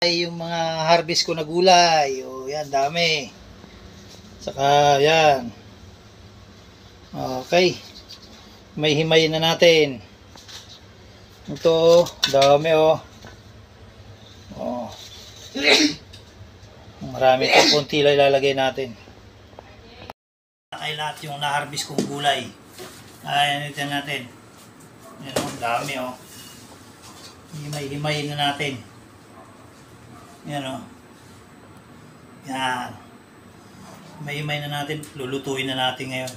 Yung mga harvest ko na gulay. O yan, dami. Saka yan. Okay. May himayin na natin. Ito, dami oh. Oh. Marami ito, konti lang ilalagay natin. Kay lahat yung na-harvest kong gulay. Ayan, ito natin. Yan oh, dami oh. Himay-himayin na natin. Yan o. Yan. Himay na natin. Lulutuin na natin ngayon.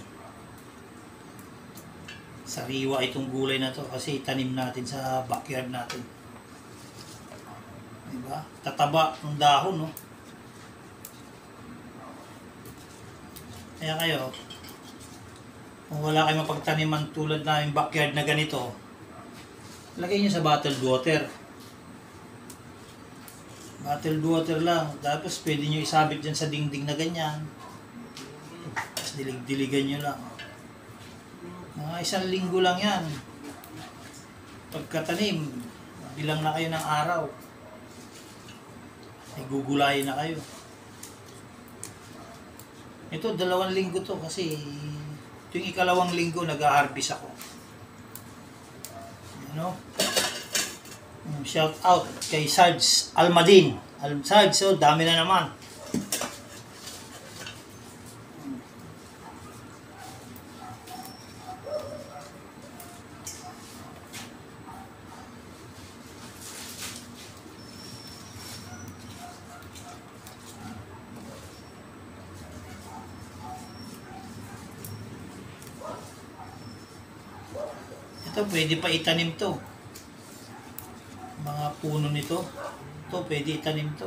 Sariwa itong gulay na to kasi itanim natin sa backyard natin. Diba? Tataba ng dahon, no? Kaya kayo, kung wala kayong mapagtaniman tulad namin backyard na ganito, lagay nyo sa bottled water. Bottled water lang. Tapos pwede nyo isabit dyan sa dingding na ganyan. Tapos dilig-diligan nyo lang. Mga 1 linggo lang yan. Pagkatanim, bilang na kayo ng araw. Ay gugulayin na kayo. Ito, 2 linggo to kasi ito yung 2nd linggo nag-harvest ako. Ano? Shout out kay Sarge Almadin. Sarge, so dami na naman. Ito, pwede pa itanim to. Mga puno nito. Ito, pwede itanim to.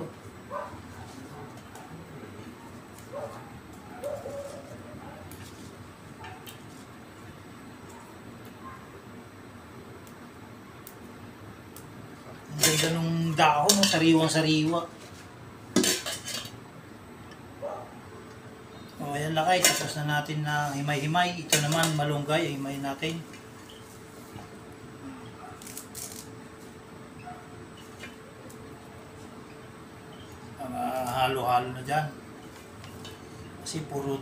Ang ganda nung dahon, no? Sariwang-sariwa. O, ayan lakay. Tapos na natin na himay-himay. Ito naman, malunggay. Himay natin. Halo-halo na dyan. Kasi puro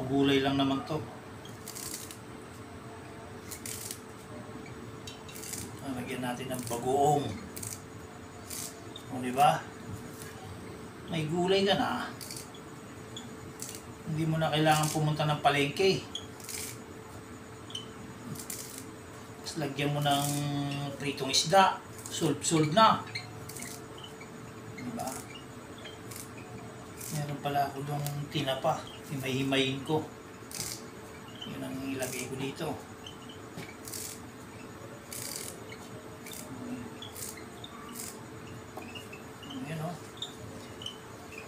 gulay lang naman to. Lagyan natin ng bagoong. O, diba? May gulay ka na. Hindi mo na kailangan pumunta ng palengke. Tapos lagyan mo ng pritong isda. Solve na. Diba? Meron pala ako doon tinapa. Himay-himayin ko. Yun ang ilagay ko dito. Ayan o.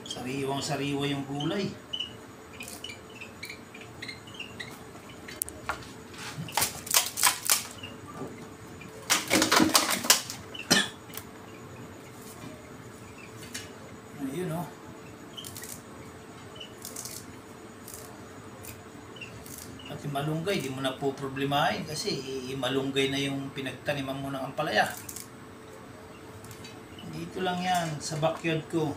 Sariwang-sariwa yung gulay. Ayun o. At yung malunggay, di mo na po problemahin kasi malunggay na yung pinagtaniman mo ng ampalaya. Dito lang yan, sa backyard ko.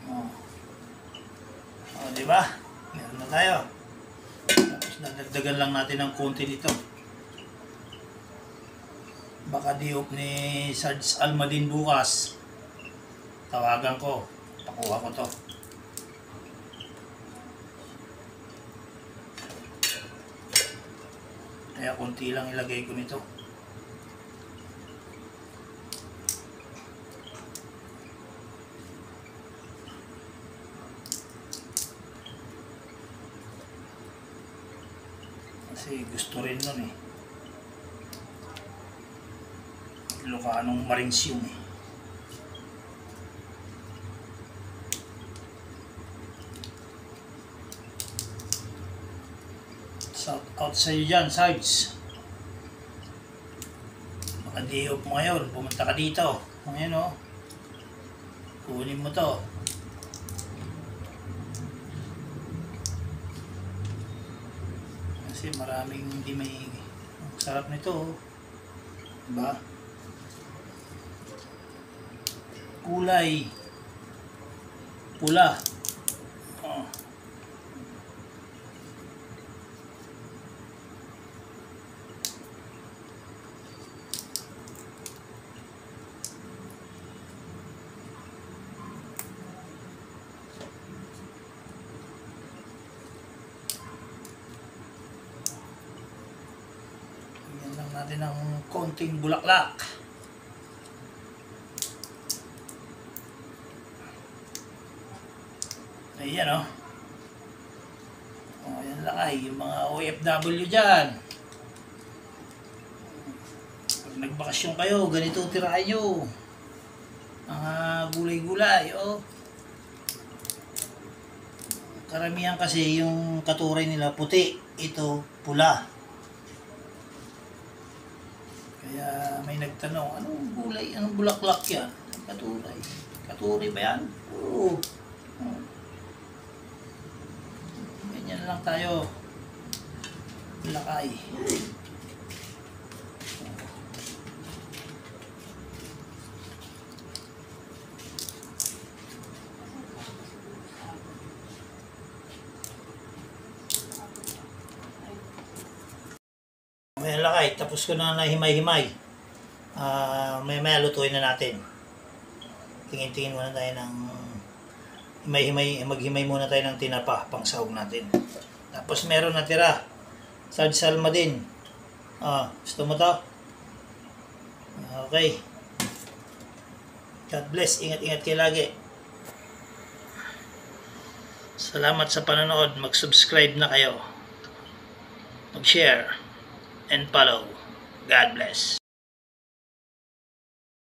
Oh. Oh, di ba? Meron na tayo. Tapos nadagdagan lang natin ng konti dito. Baka diop ni Sarge Almadin bukas. Tawagan ko. Pakuha ko to. Kaya konti lang ilagay ko nito. Kasi gusto rin nun eh. Ilocanong Marinsium eh. Shout out sa iyo dyan, Sarge. Baka di-off mo ngayon, pumunta ka dito. Ngayon o. Kunin mo to. Kasi maraming hindi may... Ang sarap nito o. Diba? kulay pula. Oh. Yan lang natin ng konting bulaklak. Ayan o. Oh, yan lang ay yung mga OFW dyan. Pag nagbakasyon kayo, ganito tirahan nyo. Mga gulay-gulay o. Karamihan kasi yung katuray nila puti. Ito pula. Kaya may nagtanong, anong gulay, anong bulaklak yan? Katuray. Katuray ba yan? Oo. Ganyan lang tayo. Lakay. May lakay. Tapos ko na himay-himay. May lutuin na natin. Tingin-tingin muna tayo ng maghimay muna tayo ng tinapa pang sahog natin. Tapos meron natira salma din. Gusto mo to? Okay. God bless. Ingat-ingat kayo lagi. Salamat sa panonood. Mag-subscribe na kayo. Mag-share and follow. God bless.